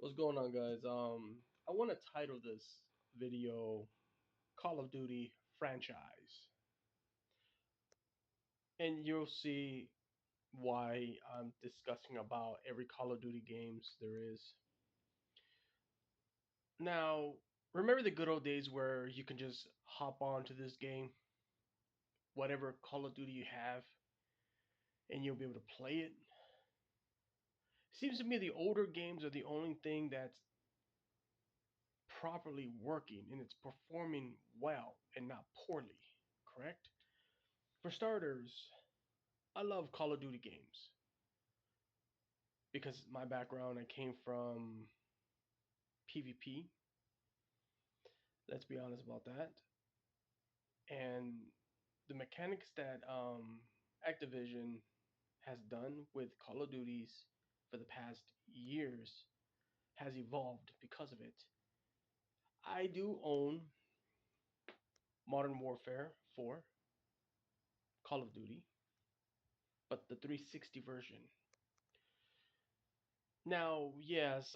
What's going on, guys? I want to title this video Call of Duty franchise, and you'll see why I'm discussing about every Call of Duty games there is. Now, remember the good old days where you can just hop onto this game, whatever Call of Duty you have, and you'll be able to play it? Seems to me the older games are the only thing that's properly working and it's performing well and not poorly, correct? For starters, I love Call of Duty games because my background, I came from PvP. Let's be honest about that. And the mechanics that Activision has done with Call of Duties for the past years has evolved because of it. I do own Modern Warfare 4, Call of Duty, but the 360 version. Now, yes,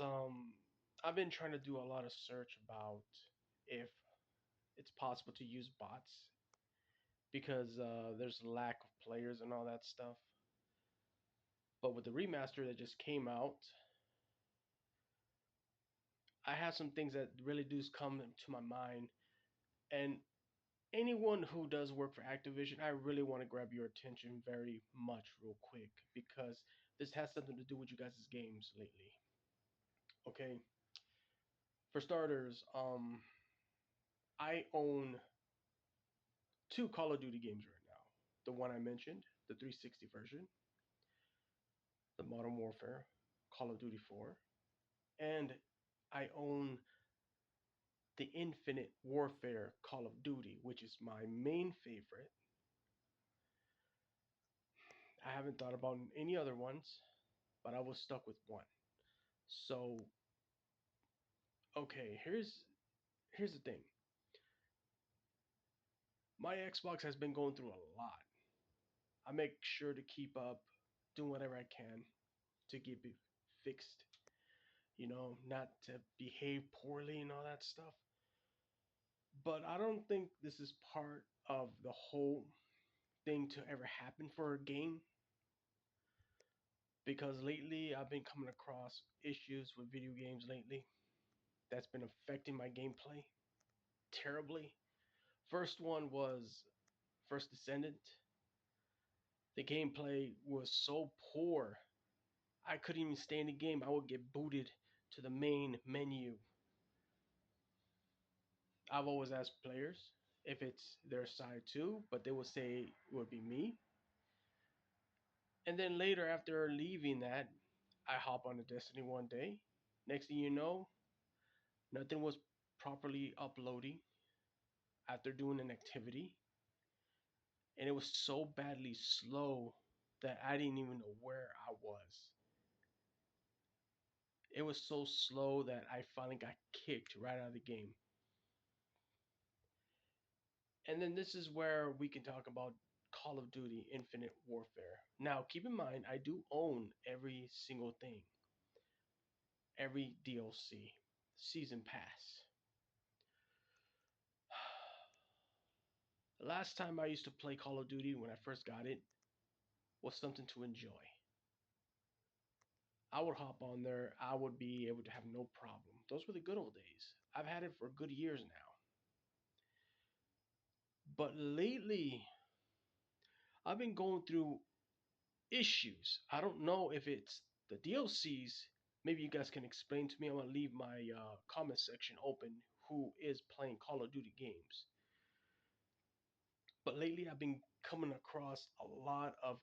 I've been trying to do a lot of search about if it's possible to use bots because there's lack of players and all that stuff. But with the remaster that just came out, I have some things that really do come to my mind. And anyone who does work for Activision, I really want to grab your attention very much, real quick, because this has something to do with you guys' games lately. Okay, for starters, I own two Call of Duty games right now. The one I mentioned, the 360 version, the Modern Warfare, Call of Duty 4, and I own the Infinite Warfare Call of Duty, which is my main favorite. I haven't thought about any other ones, but I was stuck with one. So, okay, here's the thing. My Xbox has been going through a lot. I make sure to keep up, doing whatever I can to keep it fixed, not to behave poorly and all that stuff. But I don't think this is part of the whole thing to ever happen for a game because lately I've been coming across issues with video games lately that's been affecting my gameplay terribly. First one was First Descendant. The gameplay was so poor, I couldn't even stay in the game. I would get booted to the main menu. I've always asked players if it's their side too, but they would say it would be me. And then later, after leaving that, I hop on the Destiny one day. Next thing you know, nothing was properly uploading after doing an activity. And it was so badly slow that I didn't even know where I was. It was so slow that I finally got kicked right out of the game. And then this is where we can talk about Call of Duty Infinite Warfare. Now, keep in mind, I do own every single thing, every DLC, Season Pass. The last time I used to play Call of Duty when I first got it was something to enjoy. I would hop on there, I would be able to have no problem. Those were the good old days. I've had it for good years now. But lately, I've been going through issues. I don't know if it's the DLCs. Maybe you guys can explain to me. I'm gonna leave my comment section open. Who is playing Call of Duty games? But lately, I've been coming across a lot of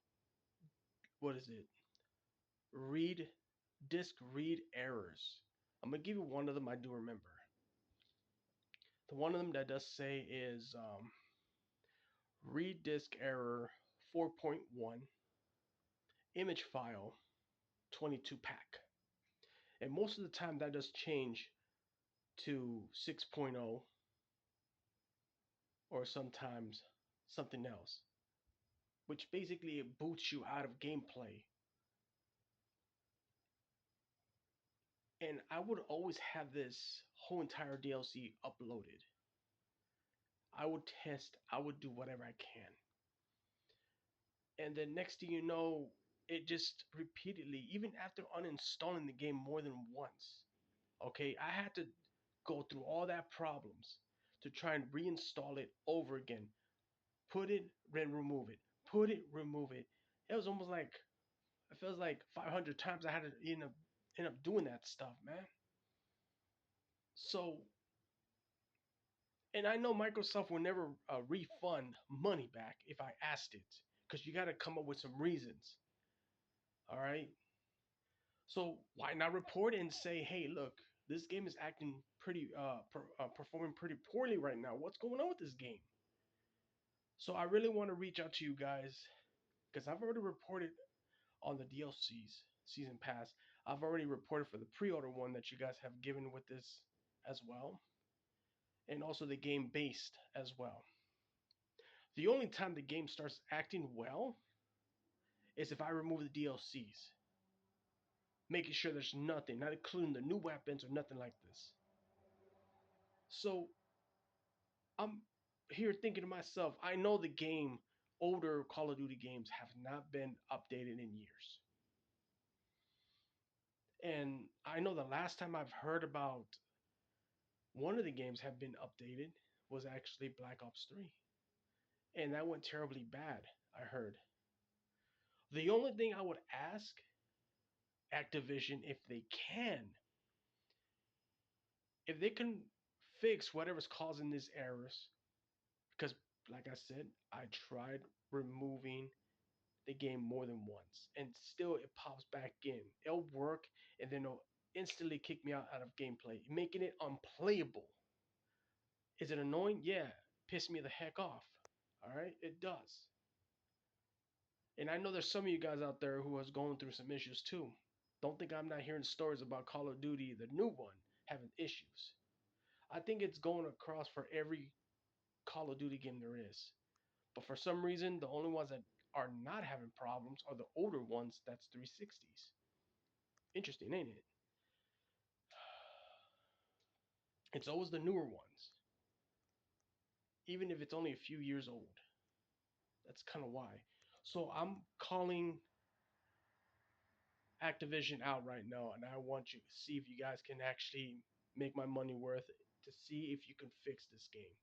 what is it? Read disk read errors. I'm gonna give you one of them I do remember. The one of them that does say is read disk error 4.1 image file 22 pack. And most of the time that does change to 6.0 or sometimes something else, which basically it boots you out of gameplay. and I would always have this whole entire DLC uploaded. I would test, I would do whatever I can. And then next thing you know, it just repeatedly, even after uninstalling the game more than once, okay, I had to go through all that problems to try and reinstall it over again. Put it, then remove it. Put it, remove it. It was almost like it feels like 500 times I had to end up doing that stuff, man. So, and I know Microsoft will never refund money back if I asked it, because you got to come up with some reasons. All right. So why not report it and say, hey, look, this game is acting performing pretty poorly right now. What's going on with this game? So I really want to reach out to you guys because I've already reported on the DLCs, Season Pass. I've already reported for the pre-order one that you guys have given with this as well, and also the game based as well. The only time the game starts acting well is if I remove the DLCs, making sure there's nothing, not including the new weapons or nothing like this. So I'm here thinking to myself, I know the game, older Call of Duty games have not been updated in years. And I know the last time I've heard about one of the games have been updated was actually Black Ops 3. And that went terribly bad, I heard. The only thing I would ask Activision if they can fix whatever's causing these errors, because like I said, I tried removing the game more than once and still it pops back in. It'll work and then it'll instantly kick me out of gameplay, making it unplayable. Is it annoying? Yeah. Piss me the heck off. All right, it does. And I know there's some of you guys out there who is going through some issues too. Don't think I'm not hearing stories about Call of Duty, the new one, having issues. I think it's going across for every Call of Duty game there is. But for some reason, the only ones that are not having problems are the older ones that's 360s. Interesting, ain't it? It's always the newer ones, even if it's only a few years old. That's kind of why. So I'm calling Activision out right now, and I want you to see if you guys can actually make my money worth to see if you can fix this game.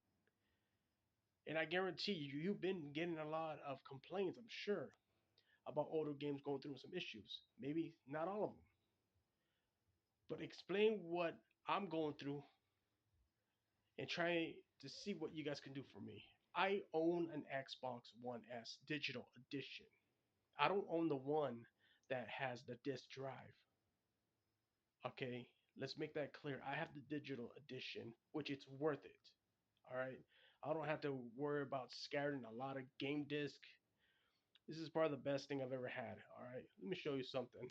And I guarantee you, you've been getting a lot of complaints, I'm sure, about older games going through some issues. Maybe not all of them, but explain what I'm going through and try to see what you guys can do for me. I own an Xbox One S digital edition. I don't own the one that has the disc drive. Okay, let's make that clear. I have the digital edition, which it's worth it. All right, I don't have to worry about scattering a lot of game disc. This is probably the best thing I've ever had. All right, let me show you something.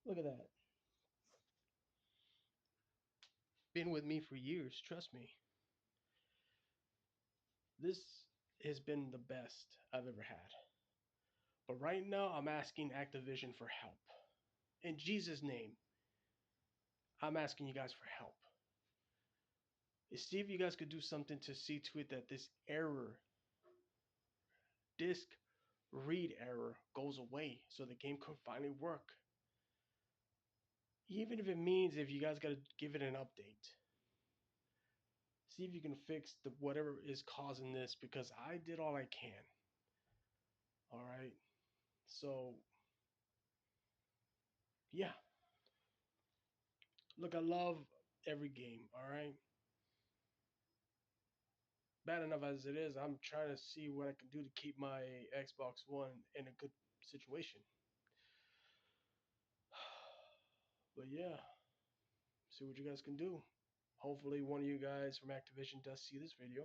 Look at that. Been with me for years. Trust me. This has been the best I've ever had. But right now, I'm asking Activision for help. In Jesus' name, I'm asking you guys for help. See if you guys could do something to see to it that this error, disk read error, goes away so the game can finally work. Even if it means if you guys got to give it an update. See if you can fix the whatever is causing this because I did all I can. All right. So, yeah. Look, I love every game. All right. Bad enough as it is, I'm trying to see what I can do to keep my Xbox One in a good situation. But yeah, see what you guys can do. Hopefully, one of you guys from Activision does see this video.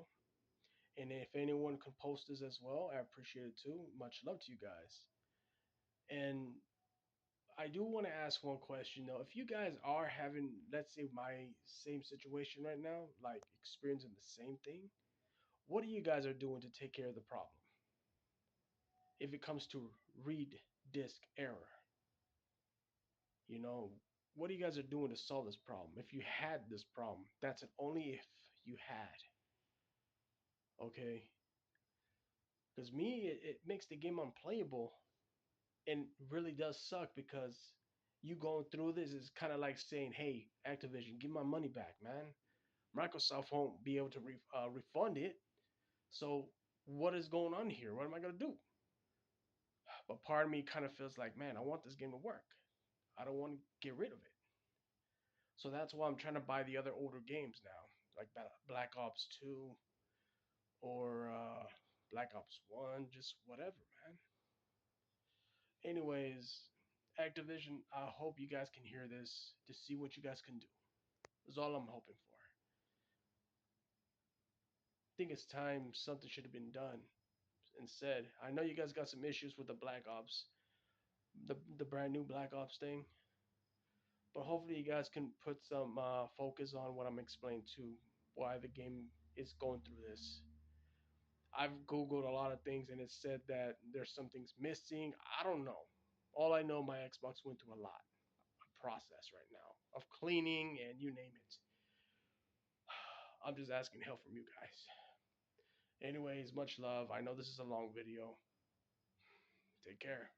And if anyone can post this as well, I appreciate it too. Much love to you guys. And I do want to ask one question though. If you guys are having, let's say, my same situation right now, like experiencing the same thing, What do you guys are doing to take care of the problem? If it comes to read disk error, you know, what you guys are doing to solve this problem? If you had this problem, that's an only if you had, okay? Because me, it makes the game unplayable and really does suck because you going through this is kind of like saying, "Hey, Activision, give my money back, man." Microsoft won't be able to refund it. So what is going on here? What am I gonna do? But part of me kind of feels like, man, I want this game to work. I don't want to get rid of it. So that's why I'm trying to buy the other older games now, like Black Ops 2 or Black Ops 1, just whatever, man. Anyways, Activision, I hope you guys can hear this to see what you guys can do. That's all I'm hoping for. I think it's time something should have been done and said. I know you guys got some issues with the Black Ops, the brand new Black Ops thing, but hopefully you guys can put some focus on what I'm explaining to why the game is going through this. I've googled a lot of things and it said that there's some things missing. I don't know. All I know, my Xbox went through a lot of process right now of cleaning and you name it. I'm just asking help from you guys. Anyways, much love. I know this is a long video. Take care.